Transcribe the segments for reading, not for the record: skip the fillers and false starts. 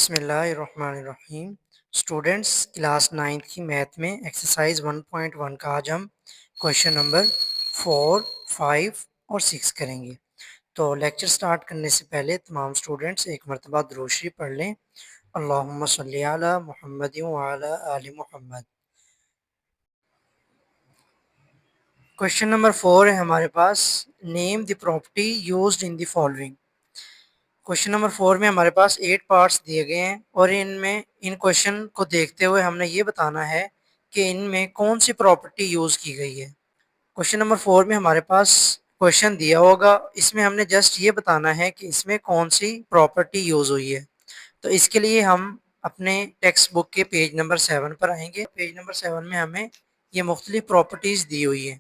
बिस्मिल्लाहिर्रहमानिर्रहीम। Students, class 9th की math में एक्सरसाइज 1.1 का आज हम क्वेश्चन नंबर 4, 5 और 6 करेंगे। तो लेक्चर स्टार्ट करने से पहले तमाम स्टूडेंट्स एक मरतबा दुरूद शरीफ पढ़ लें। अल्लाहुम्मा सल्ली अला मुहम्मदिन व अला आलि मुहम्मद। क्वेश्चन नंबर 4 है हमारे पास, name the property used in the following. Question number 4 में हमारे पास 8 पार्ट्स दिए गए हैं और इनमें इन क्वेश्चन को देखते हुए हमने ये बताना है कि इनमें कौन सी प्रॉपर्टी यूज़ की गई है। क्वेश्चन नंबर 4 में हमारे पास क्वेश्चन दिया होगा, इसमें हमने जस्ट ये बताना है कि इसमें कौन सी प्रॉपर्टी यूज़ हुई है। तो इसके लिए हम अपने टेक्स्ट बुक के पेज नंबर 7 पर आएंगे। पेज नंबर 7 में हमें ये मुख्तलिफ प्रॉपर्टीज़ दी हुई है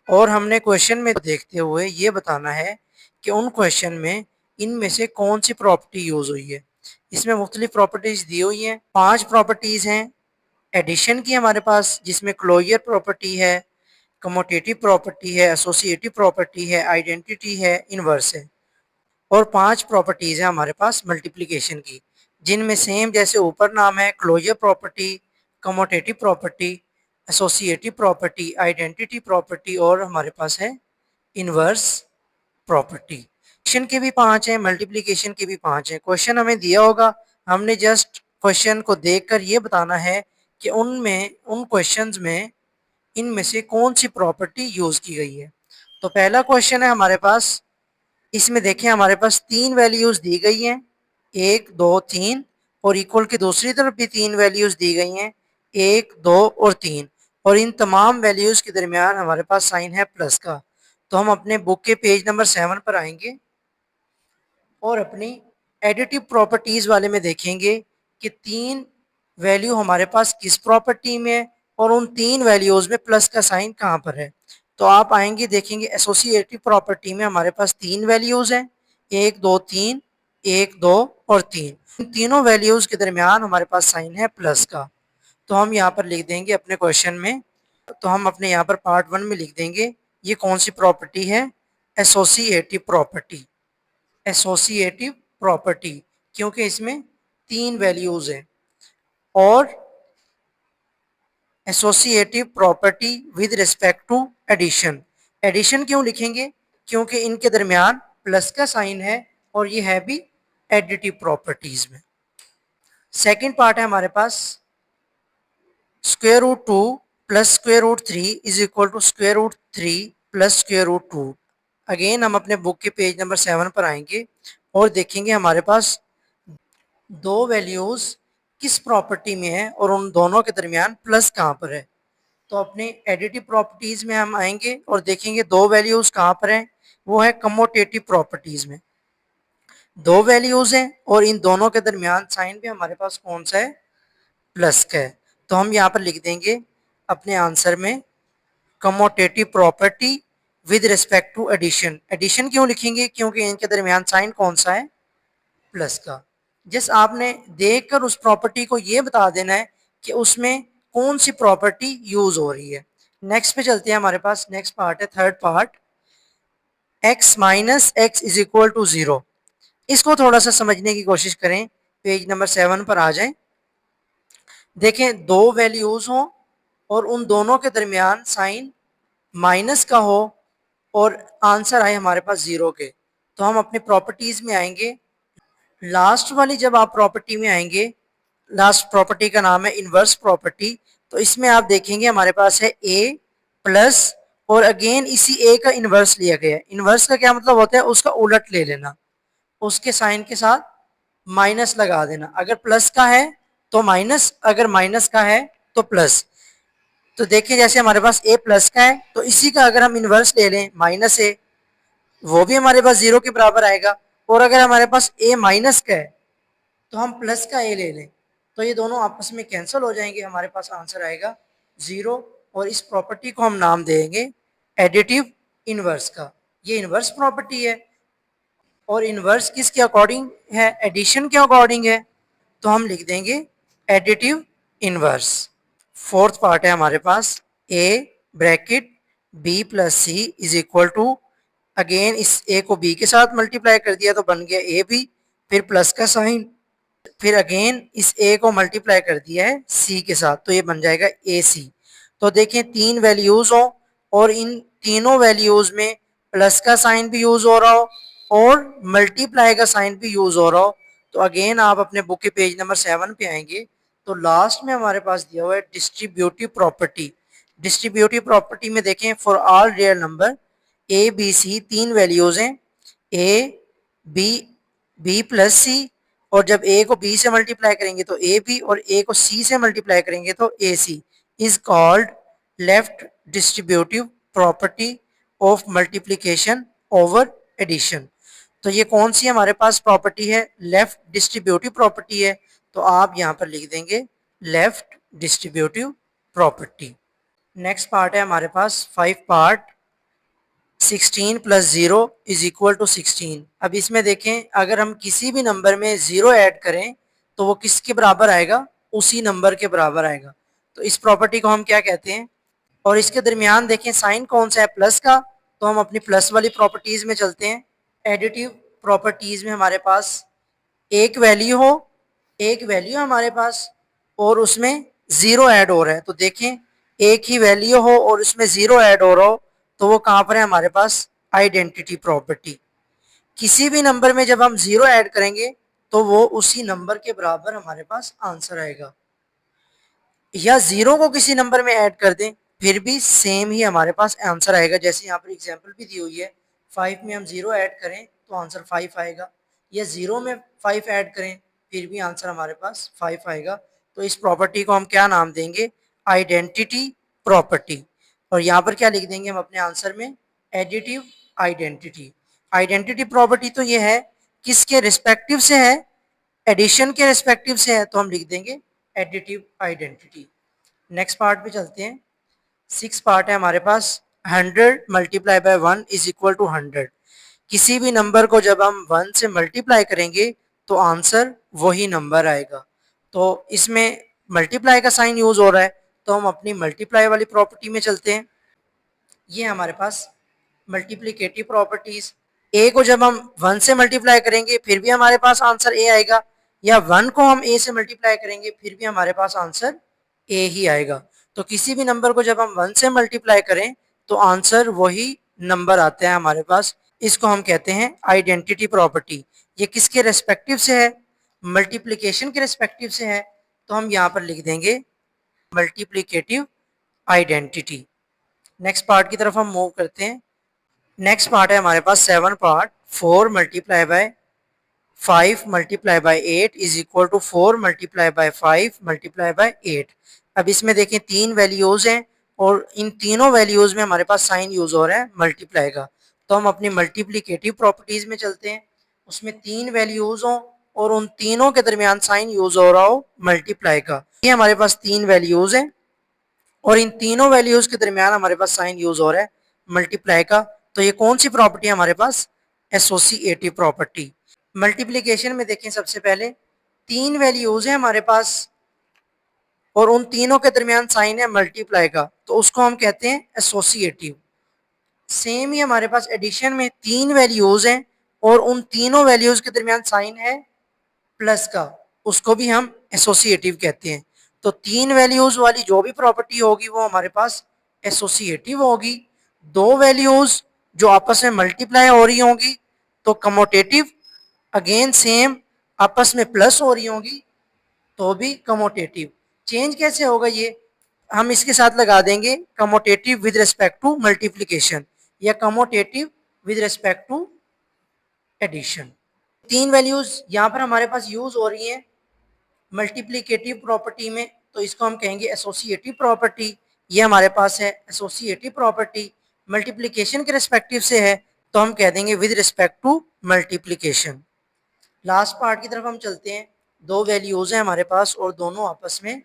और हमने क्वेश्चन में देखते हुए ये बताना है कि उन क्वेश्चन में इनमें से कौन सी प्रॉपर्टी यूज़ हुई है। इसमें मुख्तलिफ प्रॉपर्टीज़ दी हुई हैं। 5 प्रॉपर्टीज़ हैं एडिशन की हमारे पास, जिसमें क्लोजर प्रॉपर्टी है, कमोटेटिव प्रॉपर्टी है, एसोसिएटिव प्रॉपर्टी है, आइडेंटिटी है, इनवर्स है। और 5 प्रॉपर्टीज़ हैं हमारे पास मल्टीप्लिकेशन की, जिनमें सेम जैसे ऊपर नाम है closure property, commutative property, associative property, identity property और हमारे पास है इनवर्स प्रॉपर्टी। एडिशन के भी 5 हैं, मल्टीप्लिकेशन के भी 5 हैं। क्वेश्चन हमें दिया होगा, हमने जस्ट क्वेश्चन को देखकर ये बताना है कि उन क्वेश्चंस में इनमें से कौन सी प्रॉपर्टी यूज़ की गई है। तो पहला क्वेश्चन है हमारे पास, इसमें देखें हमारे पास 3 वैल्यूज़ दी गई हैं, 1, 2, 3 और इक्वल की दूसरी तरफ भी 3 वैल्यूज़ दी गई हैं, 1, 2 और 3 और इन तमाम वैल्यूज़ के दरमियान हमारे पास साइन है प्लस का। तो हम अपने बुक के पेज नंबर 7 पर आएंगे और अपनी एडिटिव प्रॉपर्टीज़ वाले में देखेंगे कि 3 वैल्यू हमारे पास किस प्रॉपर्टी में है और उन 3 वैल्यूज़ में प्लस का साइन कहाँ पर है। तो आप आएंगे देखेंगे एसोसिएटिव प्रॉपर्टी में हमारे पास 3 वैल्यूज़ हैं, 1, 2, 3, 1, 2 और 3। इन तीनों वैल्यूज़ के दरमियान हमारे पास साइन है प्लस का। तो हम यहाँ पर लिख देंगे अपने क्वेश्चन में, तो हम अपने यहाँ पर पार्ट 1 में लिख देंगे ये कौन सी प्रॉपर्टी है, एसोसिएटिव प्रॉपर्टी। एसोसिएटिव प्रॉपर्टी क्योंकि इसमें 3 वैल्यूज़ हैं। और associative property with respect to addition. Addition क्यों लिखेंगे, क्योंकि इनके दरमियान प्लस का साइन है और ये है भी एडिटिव प्रॉपर्टीज में। सेकंड पार्ट है हमारे पास, square root 2 plus square root 3 is equal to square root 3 plus square root 2। Again हम अपने बुक के पेज नंबर 7 पर आएंगे और देखेंगे हमारे पास दो वैल्यूज किस प्रॉपर्टी में है और उन दोनों के दरमियान प्लस कहाँ पर है। तो अपने एडिटिव प्रॉपर्टीज में हम आएंगे और देखेंगे दो वैल्यूज कहाँ पर हैं, वो है कमोटेटिव प्रॉपर्टीज में। दो वैल्यूज हैं और इन दोनों के दरमियान साइन भी हमारे पास कौन सा है, प्लस का है। तो हम यहाँ पर लिख देंगे अपने आंसर में commutative property with respect to addition. Addition क्यों लिखेंगे, क्योंकि इनके दरमियान साइन कौन सा है, प्लस का। जिस आपने देखकर उस प्रॉपर्टी को ये बता देना है कि उसमें कौन सी प्रॉपर्टी यूज हो रही है। नेक्स्ट पे चलते हैं, हमारे पास नेक्स्ट पार्ट है third part, x minus x is equal to 0। इसको थोड़ा सा समझने की कोशिश करें, पेज नंबर 7 पर आ जाएं। देखें दो वैल्यूज हों और उन दोनों के दरमियान साइन माइनस का हो और आंसर आए हमारे पास 0 के। तो हम अपने प्रॉपर्टीज में आएंगे, लास्ट वाली जब आप प्रॉपर्टी में आएंगे, लास्ट प्रॉपर्टी का नाम है इनवर्स प्रॉपर्टी। तो इसमें आप देखेंगे हमारे पास है a प्लस और अगेन इसी a का इनवर्स लिया गया है। इनवर्स का क्या मतलब होता है, उसका उलट ले लेना, उसके साइन के साथ माइनस लगा देना। अगर प्लस का है तो माइनस, अगर माइनस का है तो प्लस। तो देखिए जैसे हमारे पास a प्लस का है तो इसी का अगर हम इनवर्स ले लें माइनस a, वो भी हमारे पास 0 के बराबर आएगा। और अगर हमारे पास a माइनस का है तो हम प्लस का a ले लें, तो ये दोनों आपस में कैंसिल हो जाएंगे, हमारे पास आंसर आएगा 0। और इस प्रॉपर्टी को हम नाम देंगे एडिटिव इनवर्स का। ये इनवर्स प्रॉपर्टी है और इनवर्स किसके अकॉर्डिंग है, एडिशन के अकॉर्डिंग है। तो हम लिख देंगे एडिटिव इनवर्स। फोर्थ पार्ट है हमारे पास, a bracket b plus c is equal to, again इस a को b के साथ मल्टीप्लाई कर दिया तो बन गया a b, फिर प्लस का साइन फिर अगेन इस ए को मल्टीप्लाई कर दिया है सी के साथ, तो ये बन जाएगा ए सी। तो देखें तीन वैल्यूज हो और इन तीनों वैल्यूज में प्लस का साइन भी यूज हो रहा हो और मल्टीप्लाई का साइन भी यूज हो रहा हो, तो अगेन आप अपने बुक के पेज नंबर 7 पे आएंगे तो लास्ट में हमारे पास दिया हुआ है डिस्ट्रीब्यूटिव प्रॉपर्टी। डिस्ट्रीब्यूटिव प्रॉपर्टी में देखें for all real number A B C तीन वैल्यूज हैं, A B B plus C, और जब ए को बी से मल्टीप्लाई करेंगे तो ए बी और ए को सी से मल्टीप्लाई करेंगे तो A C is called left distributive property of multiplication over addition. तो ये कौन सी हमारे पास प्रॉपर्टी है? लेफ्ट डिस्ट्रीब्यूटिव प्रॉपर्टी है। तो आप यहां पर लिख देंगे left distributive property. Next part है हमारे पास 5 part 16 plus 0 is equal to 16। अब इसमें देखें अगर हम किसी भी नंबर में 0 ऐड करें तो वो किसके बराबर आएगा? उसी नंबर के बराबर आएगा। तो इस प्रॉपर्टी को हम क्या कहते हैं? और इसके दरमियान देखें साइन कौन सा है? प्लस का। तो हम अपनी प्लस वाली प्रॉपर्टीज में चलते हैं। एडिटिव प्रॉपर्टीज में हमारे पास एक वैल्यू हमारे पास और उसमें 0 ऐड हो रहा है। तो देखें एक ही वैल्यू हो और उसमें 0 ऐड हो रहा हो तो वो कहां पर है हमारे पास? Identity property. किसी भी नंबर में जब हम 0 ऐड करेंगे तो वो उसी नंबर के बराबर हमारे पास आंसर आएगा, या 0 को किसी नंबर में ऐड कर दें फिर भी सेम ही हमारे पास आंसर आएगा। जैसे यहाँ पर एग्जांपल भी दी हुई है, 5 में हम 0 ऐड करें तो आंसर 5 आएगा, या 0 में 5 ऐड करें फिर भी आंसर हमारे पास 5 आएगा। तो इस प्रॉपर्टी को हम क्या नाम देंगे? Identity property. और यहाँ पर क्या लिख देंगे हम अपने आंसर में? Additive identity. आइडेंटिटी प्रॉपर्टी तो ये है किसके रिस्पेक्टिव से है? एडिशन के रिस्पेक्टिव से है, तो हम लिख देंगे एडिटिव आइडेंटिटी। नेक्स्ट पार्ट पे चलते हैं। 6 पार्ट है हमारे पास 100 multiply by 1 is equal to 100। किसी भी नंबर को जब हम 1 से मल्टीप्लाई करेंगे तो आंसर वही नंबर आएगा। तो इसमें मल्टीप्लाई का साइन यूज हो रहा है तो हम अपनी मल्टीप्लाई वाली प्रॉपर्टी में चलते हैं। ये हमारे पास मल्टीप्लिकेटिव प्रॉपर्टीज। ए को जब हम 1 से मल्टीप्लाई करेंगे फिर भी हमारे पास आंसर ए आएगा, या 1 को हम ए से मल्टीप्लाई करेंगे फिर भी हमारे पास आंसर ए ही आएगा। तो किसी भी नंबर को जब हम 1 से मल्टीप्लाई करें तो आंसर वही नंबर आता है हमारे पास। इसको हम कहते हैं आइडेंटिटी प्रॉपर्टी। ये किसके रेस्पेक्टिव से है? मल्टीप्लिकेशन के रेस्पेक्टिव से है, तो हम यहाँ पर लिख देंगे मल्टीप्लिकेटिव आइडेंटिटी। नेक्स्ट पार्ट की तरफ हम मूव करते हैं। नेक्स्ट पार्ट है हमारे पास 7 part 4 multiply by 5 multiply by 8 is equal to 4 multiply by 5 multiply by 8। अब इसमें देखें तीन वैल्यूज हैं और इन तीनों वैल्यूज में हमारे पास साइन यूज हो रहा है मल्टीप्लाई का। तो हम अपनी मल्टीप्लिकेटिव प्रॉपर्टीज में चलते हैं, उसमें तीन वैल्यूज हो और उन तीनों के दरमियान साइन यूज हो रहा हो मल्टीप्लाई का। ये हमारे पास तीन वैल्यूज हैं और इन तीनों वैल्यूज के दरमियान हमारे पास साइन यूज हो रहा है मल्टीप्लाई का। तो ये कौन सी प्रॉपर्टी है हमारे पास? Associative property. मल्टीप्लिकेशन में देखें सबसे पहले तीन वैल्यूज हैं हमारे पास और उन तीनों के दरमियान साइन है मल्टीप्लाई का, तो उसको हम कहते हैं एसोसिएटिव। सेम ही हमारे पास एडिशन में तीन वैल्यूज हैं और उन तीनों वैल्यूज के दरमियान साइन है प्लस का, उसको भी हम एसोसिएटिव कहते हैं। तो तीन वैल्यूज वाली जो भी प्रॉपर्टी होगी वो हमारे पास एसोसिएटिव होगी। दो वैल्यूज जो आपस में मल्टीप्लाई हो रही होंगी तो कमोटेटिव। अगेन सेम आपस में प्लस हो रही होंगी तो भी कमोटेटिव। चेंज कैसे होगा ये? हम इसके साथ लगा देंगे commutative with respect to multiplication या commutative with respect to addition. तीन वैल्यूज यहाँ पर हमारे पास यूज हो रही हैं मल्टीप्लिकेटिव प्रॉपर्टी में, तो इसको हम कहेंगे एसोसिएटिव प्रॉपर्टी। ये हमारे पास है एसोसिएटिव प्रॉपर्टी। मल्टीप्लिकेशन के रिस्पेक्टिव से है तो हम कह देंगे with respect to multiplication. Last part की तरफ हम चलते हैं। दो वैल्यूज हैं हमारे पास और दोनों आपस में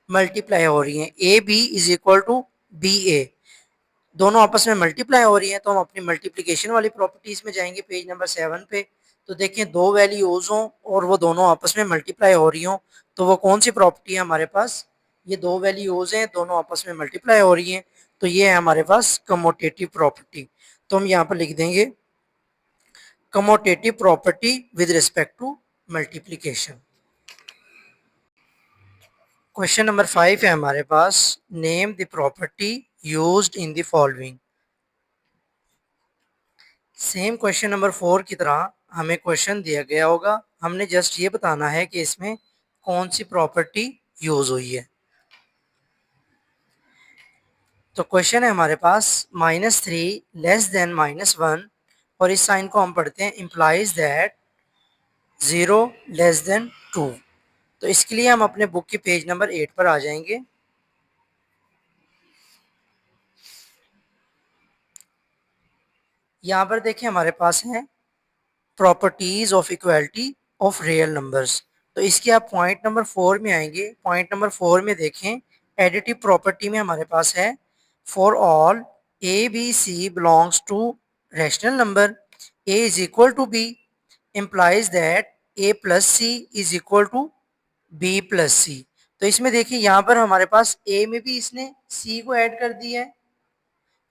मल्टीप्लाई हो रही हैं। A B is equal to B A, दोनों आपस में मल्टीप्लाई हो रही हैं तो हम अपनी मल्टीप्लिकेशन वाली प्रॉपर्टीज में जाएंगे पेज नंबर 7 पे। तो देखें दो वैल्यूज हों और वो दोनों आपस में मल्टीप्लाई हो रही हों तो वो कौन सी प्रॉपर्टी है हमारे पास? ये दो वैल्यूज हैं दोनों आपस में मल्टीप्लाई हो रही हैं तो ये है हमारे पास कमोटेटिव प्रॉपर्टी। तो हम यहाँ पर लिख देंगे commutative property with respect to multiplication. Question number 5 है हमारे पास, name the property used in the following. Same question number 4 की तरह हमें क्वेश्चन दिया गया होगा, हमने जस्ट ये बताना है कि इसमें कौन सी प्रॉपर्टी यूज हुई है। तो क्वेश्चन है हमारे पास -3 लेस देन -1 और इस साइन को हम पढ़ते हैं इम्प्लाइज दैट 0 लेस देन 2। तो इसके लिए हम अपने बुक के पेज नंबर 8 पर आ जाएंगे। यहाँ पर देखिए हमारे पास है properties of equality of real numbers. तो इसके आप पॉइंट नंबर 4 में आएंगे। पॉइंट नंबर 4 में देखें, एडिटिव प्रॉपर्टी में हमारे पास है for all A B C belongs to rational number A is equal to B implies that A plus C is equal to B plus C. तो इसमें देखिए यहाँ पर हमारे पास ए में भी इसने सी को ऐड कर दिया है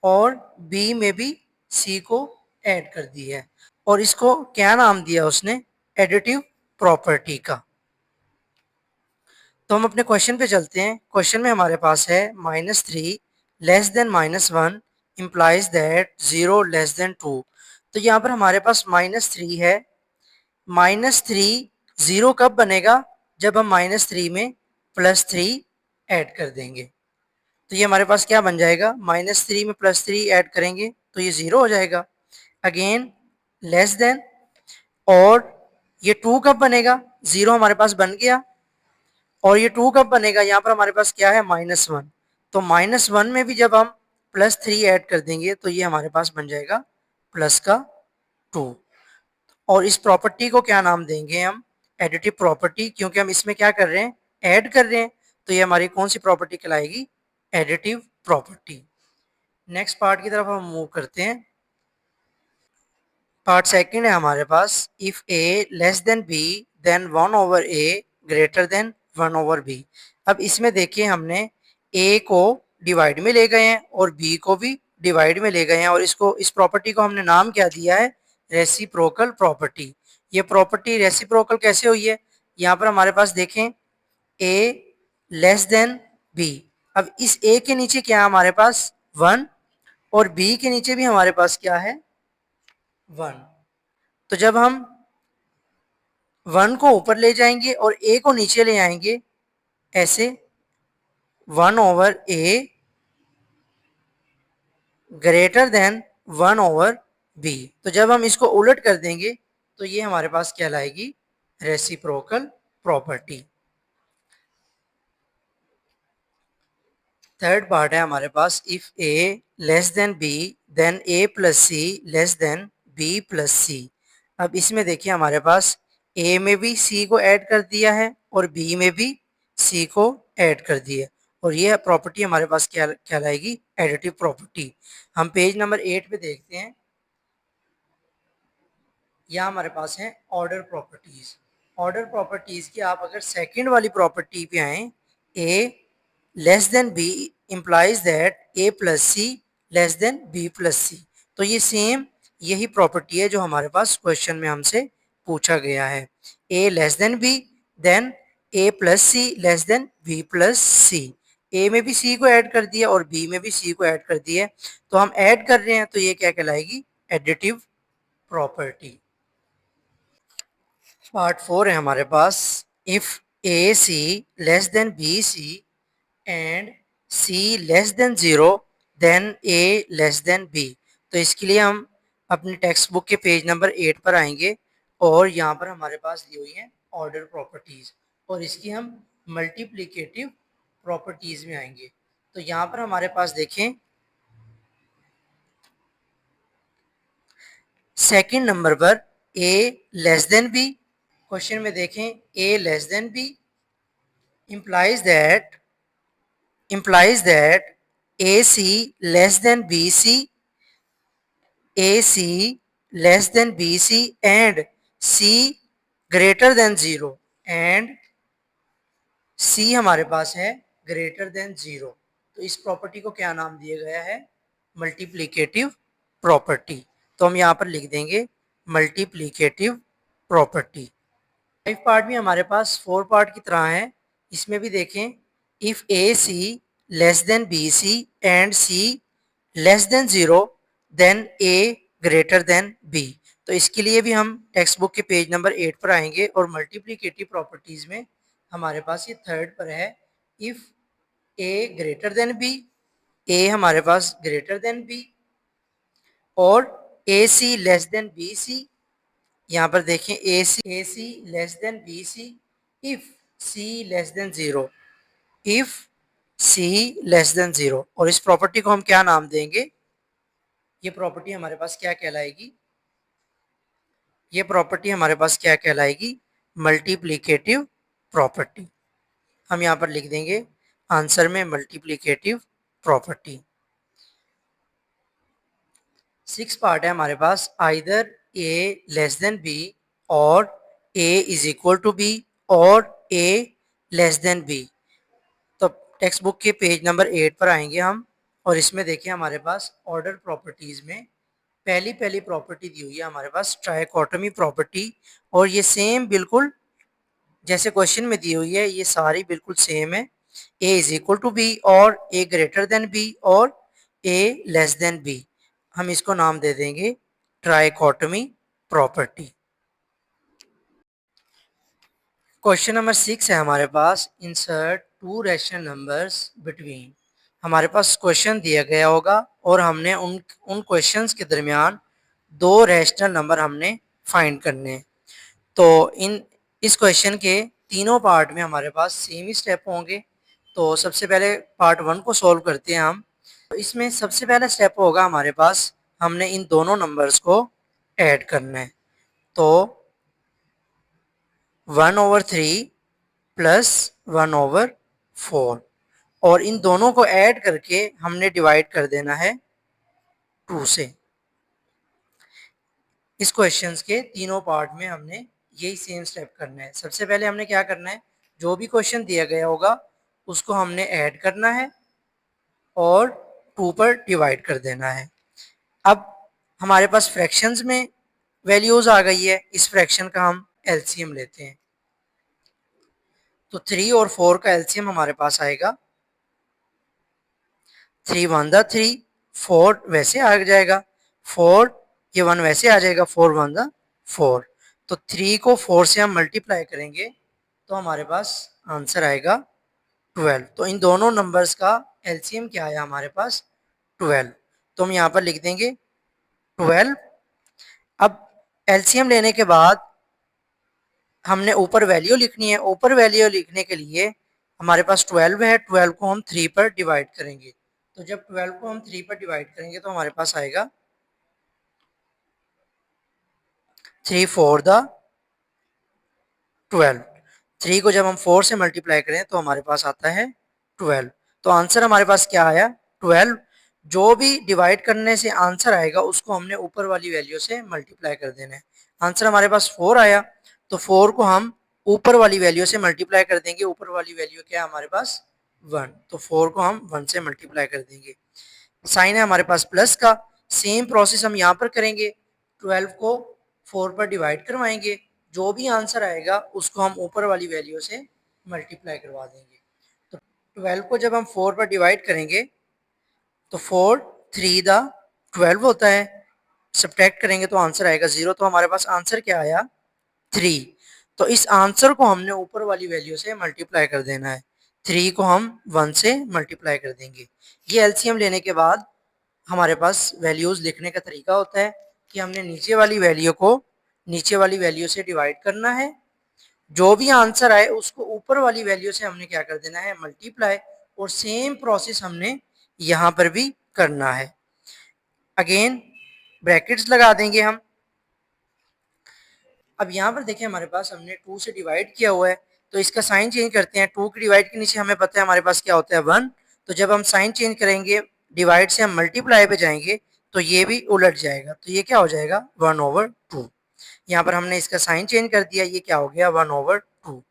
और बी में भी सी को ऐड कर दिया है और इसको क्या नाम दिया उसने, एडिटिव प्रॉपर्टी का। तो हम अपने क्वेश्चन पे चलते हैं। क्वेश्चन में हमारे पास है -3 less than -1 implies that 0 less than 2। तो यहाँ पर हमारे पास -3 है। -3 0 कब बनेगा, जब हम -3 में +3 ऐड कर देंगे। तो ये हमारे पास क्या बन जाएगा, -3 में +3 ऐड करेंगे तो ये 0 हो जाएगा। अगेन लेस देन, और ये 2 कब बनेगा, 0 हमारे पास बन गया और ये 2 कब बनेगा, यहाँ पर हमारे पास क्या है -1। तो -1 में भी जब हम +3 ऐड कर देंगे तो ये हमारे पास बन जाएगा प्लस का 2। और इस प्रॉपर्टी को क्या नाम देंगे हम, एडिटिव प्रॉपर्टी, क्योंकि हम इसमें क्या कर रहे हैं, ऐड कर रहे हैं। तो ये हमारी कौन सी प्रॉपर्टी कहलाएगी, एडिटिव प्रॉपर्टी। नेक्स्ट पार्ट की तरफ हम मूव करते हैं। पार्ट सेकंड है हमारे पास, if A less than B then 1/a greater than 1/b। अब इसमें देखिए हमने a को डिवाइड में ले गए हैं और b को भी डिवाइड में ले गए हैं और इसको, इस प्रॉपर्टी को हमने नाम क्या दिया है, रेसिप्रोकल प्रॉपर्टी। ये प्रॉपर्टी रेसिप्रोकल कैसे हुई है, यहाँ पर हमारे पास देखें a लेस देन b। अब इस a के नीचे क्या है हमारे पास 1 और b के नीचे भी हमारे पास क्या है 1। तो जब हम 1 को ऊपर ले जाएंगे और a को नीचे ले आएंगे, ऐसे 1/a ग्रेटर देन 1/b। तो जब हम इसको उलट कर देंगे तो ये हमारे पास कहलाएगी रेसिप्रोकल प्रॉपर्टी। थर्ड पार्ट है हमारे पास, if a less than b then a plus C less than b plus C. अब इसमें देखिए हमारे पास a में भी c को ऐड कर दिया है और b में भी c को ऐड कर दिया है और यह प्रॉपर्टी हमारे पास क्या कहलाएगी, एडिटिव प्रॉपर्टी। हम पेज नंबर 8 पे देखते हैं। यहाँ हमारे पास है ऑर्डर प्रॉपर्टीज। ऑर्डर प्रॉपर्टीज की आप अगर सेकंड वाली प्रॉपर्टी पे आए, a less than b implies that a plus C less than b plus C. तो ये सेम यही प्रॉपर्टी है जो हमारे पास क्वेश्चन में हमसे पूछा गया है। a less than b then a plus C less than b plus C. a में भी c को ऐड कर दिया और b में भी c को ऐड कर दिया, तो हम ऐड कर रहे हैं तो ये क्या कहलाएगी, एडिटिव प्रॉपर्टी। पार्ट 4 है हमारे पास, if A C less than B C and C less than 0 then A less than B. तो इसके लिए हम अपनी टेक्स्ट बुक के पेज नंबर 8 पर आएंगे और यहाँ पर हमारे पास दी हुई है ऑर्डर प्रॉपर्टीज और इसकी हम मल्टीप्लिकेटिव प्रॉपर्टीज में आएंगे। तो यहाँ पर हमारे पास देखें सेकंड नंबर पर a less than b। Question में देखें a less than b implies that AC less than BC, AC less than BC and C greater than 0 and C हमारे पास है ग्रेटर देन 0। तो इस प्रॉपर्टी को क्या नाम दिया गया है, मल्टीप्लिकेटिव प्रॉपर्टी। तो हम यहाँ पर लिख देंगे मल्टीप्लिकेटिव प्रॉपर्टी। 5 पार्ट भी हमारे पास 4 पार्ट की तरह है। इसमें भी देखें if AC less than BC and C less than 0 then A greater than B। तो इसके लिए भी हम टेक्स्ट बुक के पेज नंबर 8 पर आएंगे और मल्टीप्लिकेटिव प्रॉपर्टीज में हमारे पास ये थर्ड पर है, if A greater than B, A हमारे पास ग्रेटर देन B और AC लेस देन BC। यहाँ पर देखें AC less than BC if C less than 0, if C less than 0। और इस प्रॉपर्टी को हम क्या नाम देंगे, ये प्रॉपर्टी हमारे पास क्या कहलाएगी, ये प्रॉपर्टी हमारे पास क्या कहलाएगी, मल्टीप्लिकेटिव प्रॉपर्टी। हम यहाँ पर लिख देंगे आंसर में मल्टीप्लिकेटिव प्रॉपर्टी। 6 पार्ट है हमारे पास, either A less than B और A is equal to B और A लेस देन B। तो टेक्स्ट बुक के पेज नंबर 8 पर आएंगे हम और इसमें देखिए हमारे पास ऑर्डर प्रॉपर्टीज में पहली प्रॉपर्टी दी हुई है हमारे पास ट्राइकोटोमी प्रॉपर्टी, और ये सेम बिल्कुल जैसे क्वेश्चन में दी हुई है, ये सारी बिल्कुल सेम है। A is equal to B और A ग्रेटर देन B और A लेस देन B। हम इसको नाम दे देंगे ट्राइकोटोमी प्रॉपर्टी। क्वेश्चन नंबर 6 है हमारे पास, insert two rational numbers between. हमारे पास क्वेश्चन दिया गया होगा और हमने उन क्वेश्चंस के दरमियान दो रैशनल नंबर हमने फाइंड करने हैं। तो इस क्वेश्चन के तीनों पार्ट में हमारे पास सेम ही स्टेप होंगे। तो सबसे पहले पार्ट 1 को सॉल्व करते हैं हम। तो इसमें सबसे पहला स्टेप होगा हमारे पास, हमने इन दोनों नंबर्स को ऐड करना है। तो 1/3 प्लस 1/4 और इन दोनों को ऐड करके हमने डिवाइड कर देना है 2 से। इस क्वेश्चंस के तीनों पार्ट में हमने यही सेम स्टेप करना है। सबसे पहले हमने क्या करना है, जो भी क्वेश्चन दिया गया होगा उसको हमने ऐड करना है और 2 पर डिवाइड कर देना है। अब हमारे पास फ्रैक्शंस में वैल्यूज आ गई है, इस फ्रैक्शन का हम एलसीएम लेते हैं। तो 3 और 4 का एलसीएम हमारे पास आएगा 3 1 दा 3, 4 वैसे आ जाएगा 4, ये 1 वैसे आ जाएगा 4 1 दा 4। तो 3 को 4 से हम मल्टीप्लाई करेंगे तो हमारे पास आंसर आएगा 12। तो इन दोनों नंबर्स का एलसीएम क्या आया हमारे पास 12। तो हम यहाँ पर लिख देंगे 12। अब एलसीएम लेने के बाद हमने ऊपर वैल्यू लिखनी है। ऊपर वैल्यू लिखने के लिए हमारे पास 12 है, 12 को हम 3 पर डिवाइड करेंगे। तो जब 12 को हम 3 पर डिवाइड करेंगे तो हमारे पास आएगा 3 4 दा 12। 3 को जब हम 4 से मल्टीप्लाई करें तो हमारे पास आता है 12। तो आंसर हमारे पास क्या आया 12। जो भी डिवाइड करने से आंसर आएगा उसको हमने ऊपर वाली वैल्यू से मल्टीप्लाई कर देना है। आंसर हमारे पास 4 आया तो 4 को हम ऊपर वाली वैल्यू से मल्टीप्लाई कर देंगे। ऊपर वाली वैल्यू क्या है हमारे पास 1, तो 4 को हम 1 से मल्टीप्लाई कर देंगे। साइन है हमारे पास प्लस का, सेम प्रोसेस हम यहाँ पर करेंगे। 12 को 4 पर डिवाइड करवाएंगे, जो भी आंसर आएगा उसको हम ऊपर वाली वैल्यू से मल्टीप्लाई करवा देंगे। तो 12 को जब हम 4 पर डिवाइड करेंगे तो 4 3 दा 12 होता है, सब्ट्रैक्ट करेंगे तो आंसर आएगा 0। तो हमारे पास आंसर क्या आया 3। तो इस आंसर को हमने ऊपर वाली वैल्यू से मल्टीप्लाई कर देना है। 3 को हम 1 से मल्टीप्लाई कर देंगे। ये एलसीएम लेने के बाद हमारे पास वैल्यूज लिखने का तरीका होता है कि हमने नीचे वाली वैल्यू को नीचे वाली वैल्यू से डिवाइड करना है, जो भी आंसर आए उसको ऊपर वाली वैल्यू से हमने क्या कर देना है मल्टीप्लाई, और सेम प्रोसेस हमने यहाँ पर भी करना है। अगेन ब्रैकेट्स लगा देंगे हम। अब यहाँ पर देखिए हमारे पास हमने 2 से डिवाइड किया हुआ है तो इसका साइन चेंज करते हैं। 2 के डिवाइड के नीचे हमें पता है हमारे पास क्या होता है 1। तो जब हम साइन चेंज करेंगे डिवाइड से हम मल्टीप्लाई पे जाएंगे तो ये भी उलट जाएगा, तो ये क्या हो जाएगा 1/2। यहाँ पर हमने इसका साइन चेंज कर दिया, ये क्या हो गया 1/2।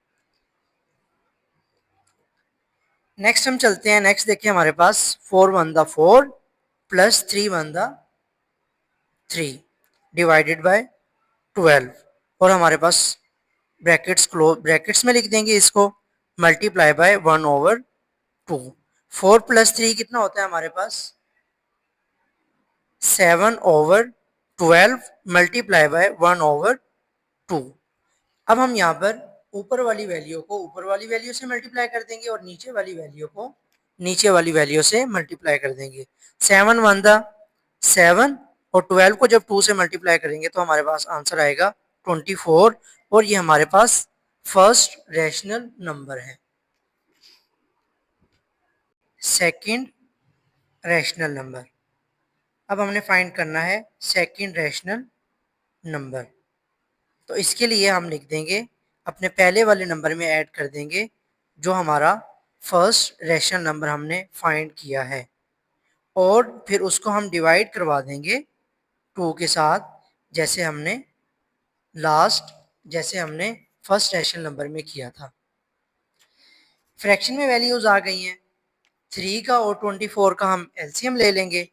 नेक्स्ट हम चलते हैं। नेक्स्ट देखिए हमारे पास 4 1 दा 4 प्लस 3 1 दा 3 डिवाइडेड बाय 12 और हमारे पास ब्रैकेट्स क्लोज, ब्रैकेट्स में लिख देंगे इसको, मल्टीप्लाई बाय 1/2। 2। 4 प्लस 3 कितना होता है हमारे पास? 7/12 मल्टीप्लाई बाय 1/2। अब हम यहाँ पर ऊपर वाली वैल्यू को ऊपर वाली वैल्यू से मल्टीप्लाई कर देंगे और नीचे वाली वैल्यू को नीचे वाली वैल्यू से मल्टीप्लाई कर देंगे। 7 1 दा 7 और 12 को जब 2 से मल्टीप्लाई करेंगे तो हमारे पास आंसर आएगा 24 और ये हमारे पास फर्स्ट रैशनल नंबर है। Second rational number. अब हमने फाइंड करना है सेकंड रैशनल नंबर। तो इसके लिए हम लिख देंगे, अपने पहले वाले नंबर में ऐड कर देंगे जो हमारा फर्स्ट रैशनल नंबर हमने फाइंड किया है और फिर उसको हम डिवाइड करवा देंगे 2 के साथ, जैसे हमने फर्स्ट रैशनल नंबर में किया था। फ्रैक्शन में वैल्यूज आ गई हैं। 3 का और 24 का हम एलसीएम ले लेंगे।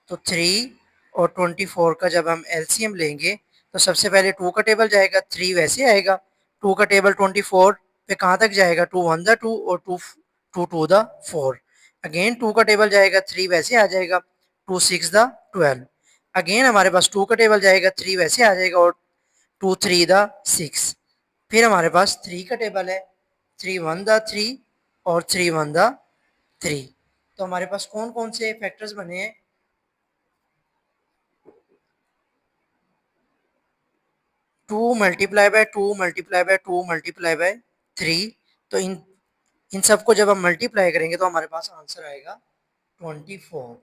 तो 3 और 24 का जब हम एलसीएम लेंगे तो सबसे पहले 2 का टेबल जाएगा, 3 वैसे आएगा। 2 का टेबल 24 पे कहाँ तक जाएगा? 2 1 दा 2 और 2 2 दा 4। अगेन 2 का टेबल जाएगा, 3 वैसे आ जाएगा। 2 6 दा 12। अगेन हमारे पास 2 का टेबल जाएगा, 3 वैसे आ जाएगा और 2 3 दा 6। फिर हमारे पास 3 का टेबल है, 3 1 दा 3 और 3 1 दा 3। तो हमारे पास कौन कौन से फैक्टर्स बने हैं? 2 multiply by 2 multiply by 2 multiply by 3। तो इन सबको जब हम मल्टीप्लाई करेंगे तो हमारे पास आंसर आएगा 24।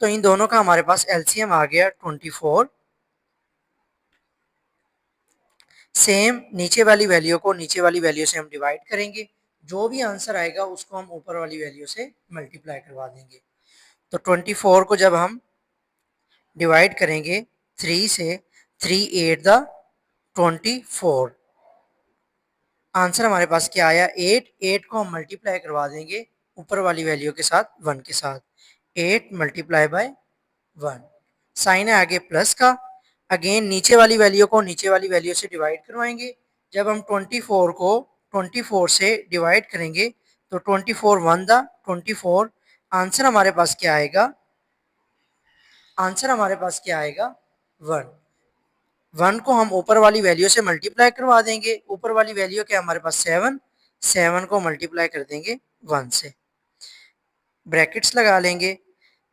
तो इन दोनों का हमारे पास एलसीएम आ गया 24। सेम नीचे वाली वैल्यू को नीचे वाली वैल्यू से हम डिवाइड करेंगे, जो भी आंसर आएगा उसको हम ऊपर वाली वैल्यू से मल्टीप्लाई करवा देंगे। तो 24 को जब हम डिवाइड करेंगे 3 से, 3 8 दा 24। आंसर हमारे पास क्या आया? 8। 8 को हम मल्टीप्लाई करवा देंगे ऊपर वाली वैल्यू के साथ, 1 के साथ। 8 मल्टीप्लाई बाय 1। साइन है आगे प्लस का। अगेन नीचे वाली वैल्यू को नीचे वाली वैल्यू से डिवाइड करवाएंगे। जब हम 24 को 24 से डिवाइड करेंगे तो 24 1 दा 24। आंसर हमारे पास क्या आएगा? आंसर हमारे पास क्या आएगा? 1। 1 को हम ऊपर वाली वैल्यू से मल्टीप्लाई करवा देंगे। ऊपर वाली वैल्यू क्या हमारे पास? 7। 7 को मल्टीप्लाई कर देंगे 1 से, ब्रैकेट्स लगा लेंगे।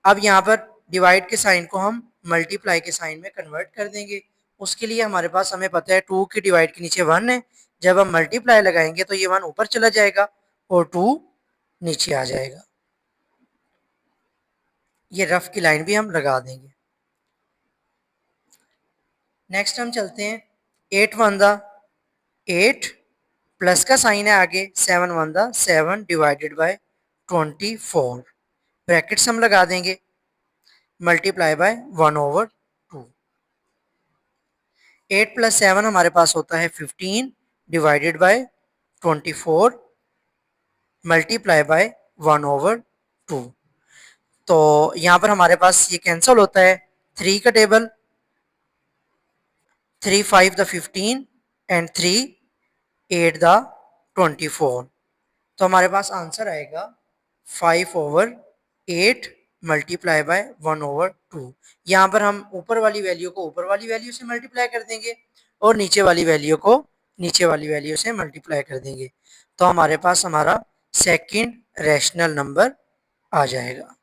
अब यहाँ पर डिवाइड के साइन को हम मल्टीप्लाई के साइन में कन्वर्ट कर देंगे। उसके लिए हमारे पास, हमें पता है 2 की डिवाइड के नीचे 1 है। जब हम मल्टीप्लाई लगाएंगे तो ये 1 ऊपर चला जाएगा और 2 नीचे आ जाएगा। ये रफ की लाइन भी हम लगा देंगे। नेक्स्ट हम चलते हैं 8 1 दा 8 प्लस का साइन है आगे, 7 1 दा 7 डिवाइडेड बाय 24। ब्रैकेट्स हम लगा देंगे, मल्टीप्लाई बाय 1/2। 8 प्लस 7 हमारे पास होता है 15 डिवाइडेड बाय 24 मल्टीप्लाई बाय 1/2। तो यहाँ पर हमारे पास ये कैंसिल होता है। 3 का टेबल, 3 5 द 15 एंड 3 8 द 24। तो हमारे पास आंसर आएगा 5/8 मल्टीप्लाई बाय 1/2। यहाँ पर हम ऊपर वाली वैल्यू को ऊपर वाली वैल्यू से मल्टीप्लाई कर देंगे और नीचे वाली वैल्यू को नीचे वाली वैल्यू से मल्टीप्लाई कर देंगे। तो हमारे पास हमारा सेकंड रैशनल नंबर आ जाएगा।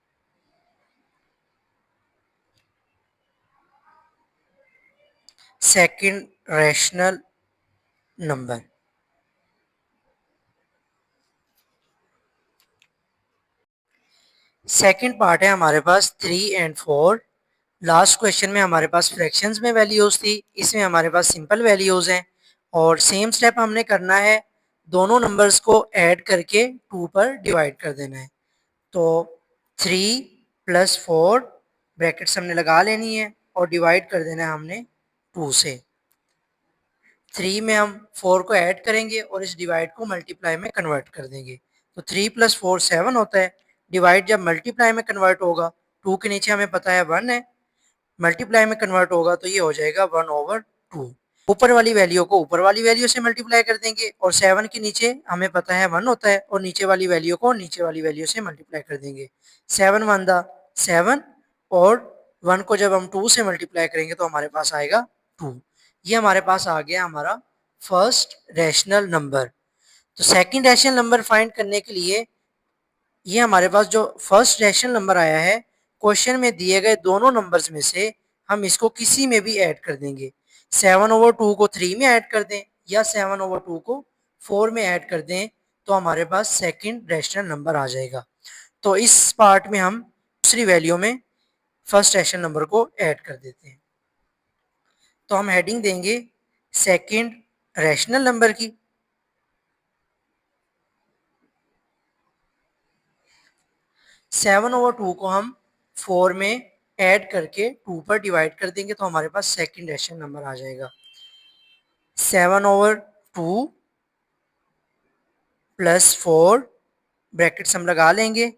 Second rational number. Second part है हमारे पास 3 एंड 4। लास्ट क्वेश्चन में हमारे पास फ्रैक्शंस में वैल्यूज थी, इसमें हमारे पास सिंपल वैल्यूज हैं और सेम स्टेप हमने करना है, दोनों नंबर्स को ऐड करके 2 पर डिवाइड कर देना है। तो 3 प्लस 4 ब्रैकेट्स हमने लगा लेनी है और डिवाइड कर देना है हमने 2 से। 3 में हम 4 को ऐड करेंगे और इस डिवाइड को मल्टीप्लाई में कन्वर्ट कर देंगे। तो 3 प्लस 4 7 होता है। डिवाइड जब मल्टीप्लाई में कन्वर्ट होगा, 2 के नीचे हमें पता है 1 है, मल्टीप्लाई में कन्वर्ट होगा तो ये हो जाएगा 1/2। ऊपर वाली वैल्यू को ऊपर वाली वैल्यू से मल्टीप्लाई कर देंगे और 7 के नीचे हमें पता है 1 होता है और नीचे वाली वैल्यू को नीचे वाली वैल्यू से मल्टीप्लाई कर देंगे। 7 1 दा 7 और 1 को जब हम 2 से मल्टीप्लाई करेंगे तो हमारे पास आएगा 2। ये हमारे पास आ गया हमारा फर्स्ट रैशनल नंबर। तो सेकंड रैशनल नंबर फाइंड करने के लिए ये हमारे पास जो फर्स्ट रैशनल नंबर आया है, क्वेश्चन में दिए गए दोनों नंबर्स में से हम इसको किसी में भी ऐड कर देंगे। 7/2 को 3 में ऐड कर दें या 7/2 को 4 में ऐड कर दें तो हमारे पास सेकंड रैशनल नंबर आ जाएगा। तो इस पार्ट में हम दूसरी वैल्यू में फर्स्ट रैशनल नंबर को ऐड कर देते हैं। तो हम हेडिंग देंगे सेकंड रैशनल नंबर की। 7/2 को हम 4 में ऐड करके 2 पर डिवाइड कर देंगे तो हमारे पास सेकंड रैशनल नंबर आ जाएगा। 7/2 प्लस 4 ब्रैकेट्स हम लगा लेंगे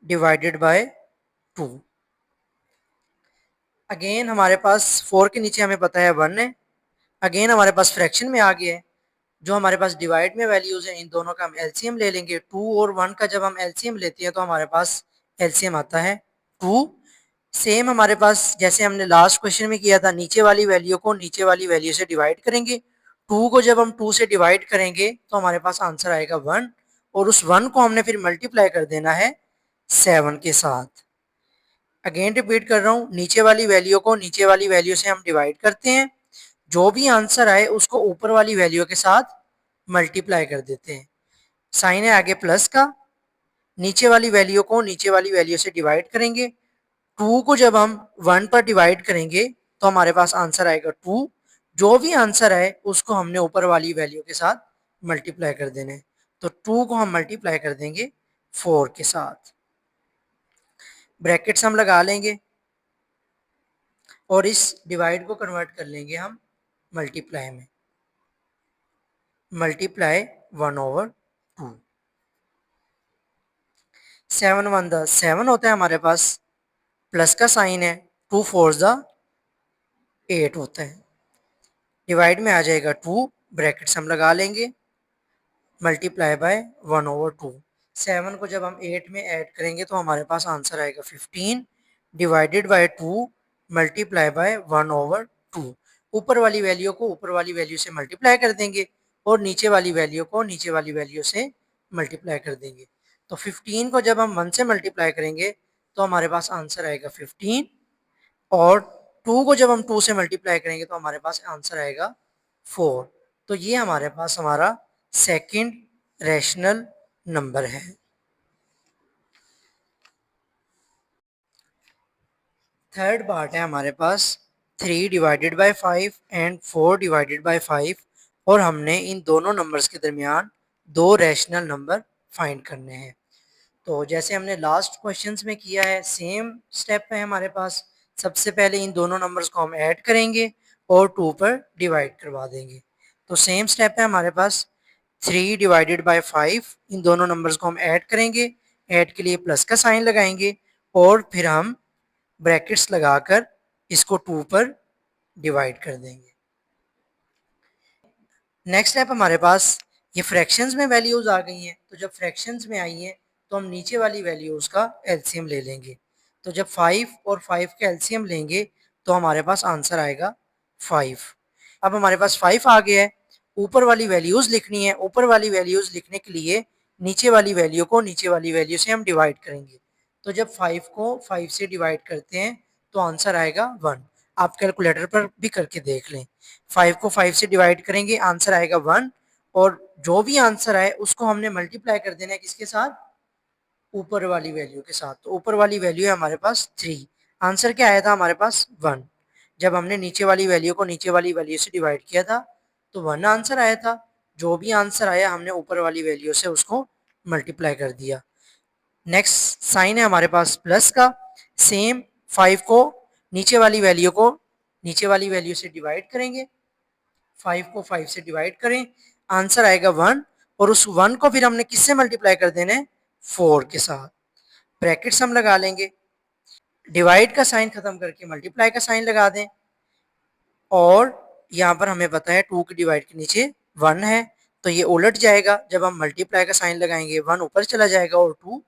डिवाइडेड बाय 2। अगेन हमारे पास 4 के नीचे हमें पता है 1 है। अगेन हमारे पास फ्रैक्शन में आ गया है। जो हमारे पास डिवाइड में वैल्यूज है इन दोनों का हम एलसीएम ले लेंगे। 2 और 1 का जब हम एलसीएम लेते हैं तो हमारे पास एलसीएम आता है 2। सेम हमारे पास जैसे हमने लास्ट क्वेश्चन में किया था, नीचे वाली वैल्यू को नीचे वाली वैल्यू से डिवाइड करेंगे। 2 को जब हम 2 से डिवाइड करेंगे तो हमारे पास आंसर आएगा 1 और उस 1 को हमने फिर मल्टीप्लाई कर देना है 7 के साथ। अगेन रिपीट कर रहा हूँ, नीचे वाली वैल्यू को नीचे वाली वैल्यू से हम डिवाइड करते हैं। जो भी आंसर आए उसको ऊपर वाली वैल्यू के साथ मल्टीप्लाई कर देते हैं। साइन है आगे प्लस का, नीचे वाली वैल्यू को नीचे वाली वैल्यू से डिवाइड करेंगे। 2 को जब हम 1 पर डिवाइड करेंगे तो हमारे पास आंसर आएगा 2। जो भी आंसर आए उसको हमने ऊपर वाली वैल्यू के साथ मल्टीप्लाई कर देने। तो 2 को हम मल्टीप्लाई कर देंगे 4 के साथ। ब्रैकेट्स हम लगा लेंगे और इस डिवाइड को कन्वर्ट कर लेंगे हम मल्टीप्लाई में। मल्टीप्लाई 1/2। 7 1 दा 7 होता है हमारे पास, प्लस का साइन है, 2 4 दा 8 होता है। डिवाइड में आ जाएगा 2, ब्रैकेट्स हम लगा लेंगे मल्टीप्लाई बाय 1/2। 7 को जब हम 8 में ऐड करेंगे तो हमारे पास आंसर आएगा 15 डिवाइडेड बाय 2 मल्टीप्लाई बाय 1/2। ऊपर वाली वैल्यू को ऊपर वाली वैल्यू से मल्टीप्लाई कर देंगे और नीचे वाली वैल्यू को नीचे वाली वैल्यू से मल्टीप्लाई कर देंगे। तो 15 को जब हम 1 से मल्टीप्लाई करेंगे तो हमारे पास आंसर आएगा 15 और 2 को जब हम 2 से मल्टीप्लाई करेंगे तो हमारे पास आंसर आएगा 4। तो ये हमारे पास हमारा सेकंड रैशनल नंबर है। थर्ड पार्ट है हमारे पास 3 divided by 5 and 4 divided by 5 और हमने इन दोनों नंबर्स के दरमियान दो रैशनल नंबर फाइंड करने हैं। तो जैसे हमने लास्ट क्वेश्चंस में किया है सेम स्टेप है हमारे पास। सबसे पहले इन दोनों नंबर्स को हम ऐड करेंगे और 2 पर डिवाइड करवा देंगे। तो सेम स्टेप है हमारे पास 3 डिवाइडेड बाय 5, इन दोनों नंबर्स को हम ऐड करेंगे। ऐड के लिए प्लस का साइन लगाएंगे और फिर हम ब्रैकेट्स लगाकर इसको 2 पर डिवाइड कर देंगे। नेक्स्ट स्टेप हमारे पास ये फ्रैक्शंस में वैल्यूज आ गई हैं। तो जब फ्रैक्शंस में आई हैं तो हम नीचे वाली वैल्यूज का एलसीएम ले लेंगे। तो जब 5 और 5 का एलसीएम लेंगे तो हमारे पास आंसर आएगा 5। अब हमारे पास 5 आ गया है। ऊपर वाली वैल्यूज लिखनी है। ऊपर वाली वैल्यूज लिखने के लिए नीचे वाली वैल्यू को नीचे वाली वैल्यू से हम डिवाइड करेंगे। तो जब 5 को 5 से डिवाइड करते हैं तो आंसर आएगा 1। आप कैलकुलेटर पर भी करके देख लें। 5 को 5 से डिवाइड करेंगे, आंसर आएगा 1 और जो भी आंसर आए उसको हमने मल्टीप्लाई कर देना है किसके साथ? ऊपर वाली वैल्यू के साथ। तो ऊपर वाली वैल्यू है हमारे पास 3। आंसर क्या आया था हमारे पास? 1। जब हमने नीचे वाली वैल्यू को नीचे वाली वैल्यू से डिवाइड किया था तो 1 आंसर आया था। जो भी आंसर आया हमने ऊपर वाली वैल्यू से उसको मल्टीप्लाई कर दिया। नेक्स्ट साइन है हमारे पास प्लस का। सेम 5 को नीचे वाली वैल्यू को नीचे वाली वैल्यू से डिवाइड करेंगे। 5 को 5 से डिवाइड करें, आंसर आएगा 1 और उस 1 को फिर हमने किससे मल्टीप्लाई कर देना है? 4 के साथ। ब्रैकेट्स हम लगा लेंगे डिवाइड का साइन खत्म करके मल्टीप्लाई का साइन लगा दें, और यहाँ पर हमें पता है 2 के डिवाइड के नीचे 1 है, तो ये उलट जाएगा। जब हम मल्टीप्लाई का साइन लगाएंगे 1 ऊपर चला जाएगा और 2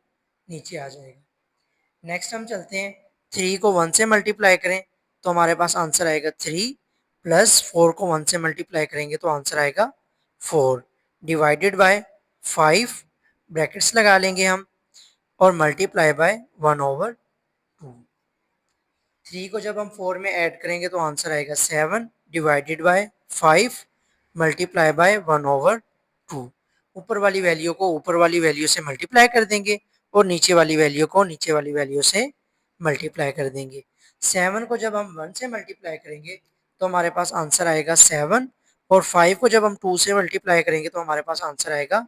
नीचे आ जाएगा। नेक्स्ट हम चलते हैं, 3 को 1 से मल्टीप्लाई करें तो हमारे पास आंसर आएगा 3, प्लस 4 को 1 से मल्टीप्लाई करेंगे तो आंसर आएगा 4, डिवाइडेड बाय 5, ब्रैकेट्स लगा लेंगे हम, और मल्टीप्लाई बाय 1/2। 3 को जब हम 4 में ऐड करेंगे तो आंसर आएगा 7, डिवाइडेड बाय 5, मल्टीप्लाई बाय 1/2। ऊपर वाली वैल्यू को ऊपर वाली वैल्यू से मल्टीप्लाई कर देंगे और नीचे वाली वैल्यू को नीचे वाली वैल्यू से मल्टीप्लाई कर देंगे। 7 को जब हम 1 से मल्टीप्लाई करेंगे तो हमारे पास आंसर आएगा 7, और 5 को जब हम 2 से मल्टीप्लाई करेंगे तो हमारे पास आंसर आएगा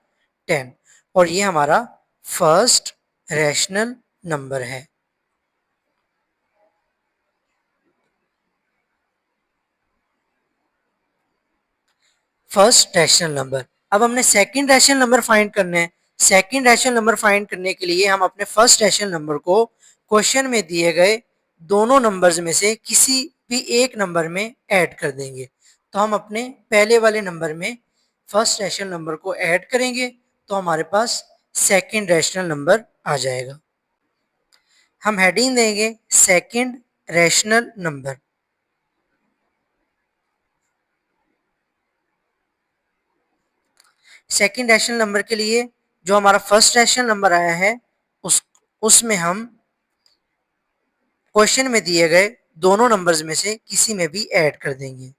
10, और ये हमारा फर्स्ट रैशनल नंबर है। First rational number. अब हमने सेकंड रैशनल नंबर फाइंड करना है। सेकंड रैशनल नंबर फाइंड करने के लिए हम अपने फर्स्ट रैशनल नंबर को क्वेश्चन में दिए गए दोनों नंबर्स में से किसी भी एक नंबर में ऐड कर देंगे। तो हम अपने पहले वाले नंबर में फर्स्ट रैशनल नंबर को ऐड करेंगे तो हमारे पास सेकंड रैशनल नंबर आ जाएगा। हम हेडिंग देंगे second rational number. Second rational number के लिए जो हमारा फर्स्ट रैशनल नंबर आया है उसमें हम क्वेश्चन में दिए गए दोनों नंबर्स में से किसी में भी ऐड कर देंगे।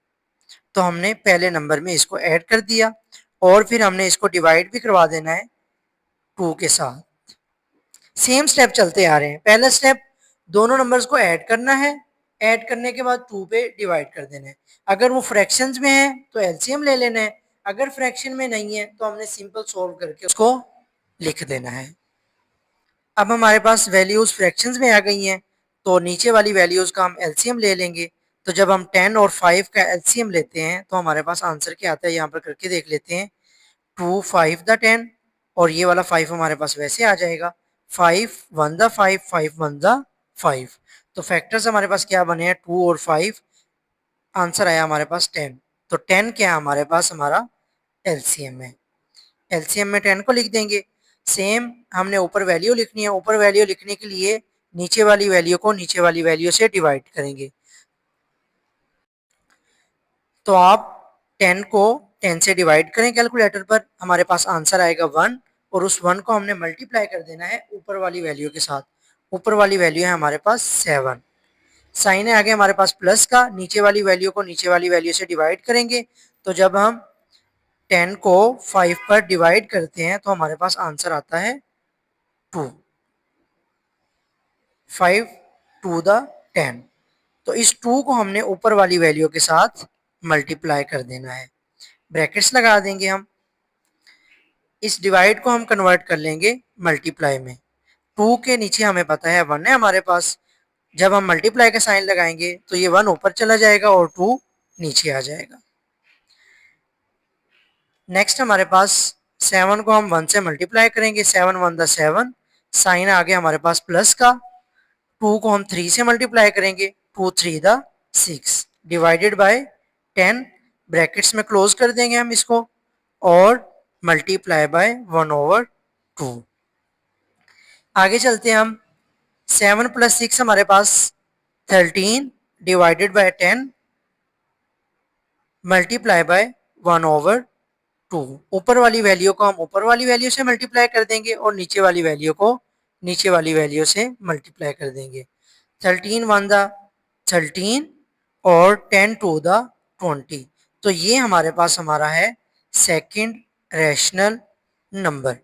तो हमने पहले नंबर में इसको ऐड कर दिया और फिर हमने इसको डिवाइड भी करवा देना है 2 के साथ। सेम स्टेप चलते आ रहे हैं। पहला स्टेप दोनों नंबर्स को ऐड करना है, ऐड करने के बाद 2 पे डिवाइड कर देना है। अगर वो फ्रैक्शंस में है तो एलसीएम ले लेना है, अगर फ्रैक्शन में नहीं है तो हमने सिंपल सोल्व करके उसको लिख देना है। अब हमारे पास वैल्यूज फ्रैक्शंस में आ गई हैं तो नीचे वाली वैल्यूज का हम एलसीएम ले लेंगे। तो जब हम 10 और 5 का एलसीएम लेते हैं तो हमारे पास आंसर क्या आता है, यहाँ पर करके देख लेते हैं। 2 5 द 10, और ये वाला 5 हमारे पास वैसे आ जाएगा। 5 1 द 5, 5 1 द 5। तो फैक्टर्स हमारे पास क्या बने हैं, 2 और 5। आंसर आया हमारे पास 10। तो 10 क्या है हमारे पास, हमारा एलसीएम है। एलसीएम में 10 को लिख देंगे। सेम हमने ऊपर वैल्यू लिखनी है। ऊपर वैल्यू लिखने के लिए नीचे वाली वैल्यू को नीचे वाली वैल्यू से डिवाइड करेंगे। तो आप 10 को 10 से डिवाइड करें कैलकुलेटर पर, हमारे पास आंसर आएगा 1, और उस 1 को हमने मल्टीप्लाई कर देना है ऊपर वाली वैल्यू के साथ। ऊपर वाली वैल्यू है हमारे पास 7। साइन है आगे हमारे पास प्लस का, नीचे वाली वैल्यू को नीचे वाली वैल्यू से डिवाइड करेंगे। तो जब हम 10 को 5 पर डिवाइड करते हैं तो हमारे पास आंसर आता है 2। 5 2 द 10। तो इस 2 को हमने ऊपर वाली वैल्यू के साथ मल्टीप्लाई कर देना है। ब्रैकेट्स लगा देंगे हम। इस डिवाइड को हम कन्वर्ट कर लेंगे मल्टीप्लाई में। 2 के नीचे हमें पता है 1 है हमारे पास। जब हम मल्टीप्लाई का साइन लगाएंगे तो ये 1 ऊपर चला जाएगा और 2 नीचे आ जाएगा। नेक्स्ट हमारे पास 7 को हम 1 से मल्टीप्लाई करेंगे। 7 1 द 7, साइन आ गया हमारे पास प्लस का। 2 को हम 3 से मल्टीप्लाई करेंगे। 2 3 द 6, डिवाइडेड बाय 10, ब्रैकेट्स में क्लोज कर देंगे हम इसको, और मल्टीप्लाई बाय 1/2। आगे चलते हैं हम। 7 प्लस 6 हमारे पास 13, डिवाइडेड बाय 10, मल्टीप्लाई बाय 1/2। ऊपर वाली वैल्यू को हम ऊपर वाली वैल्यू से मल्टीप्लाई कर देंगे और नीचे वाली वैल्यू को नीचे वाली वैल्यू से मल्टीप्लाई कर देंगे। 13 1 द 13 और 10 2 द 20। तो ये हमारे पास हमारा है सेकंड रैशनल नंबर।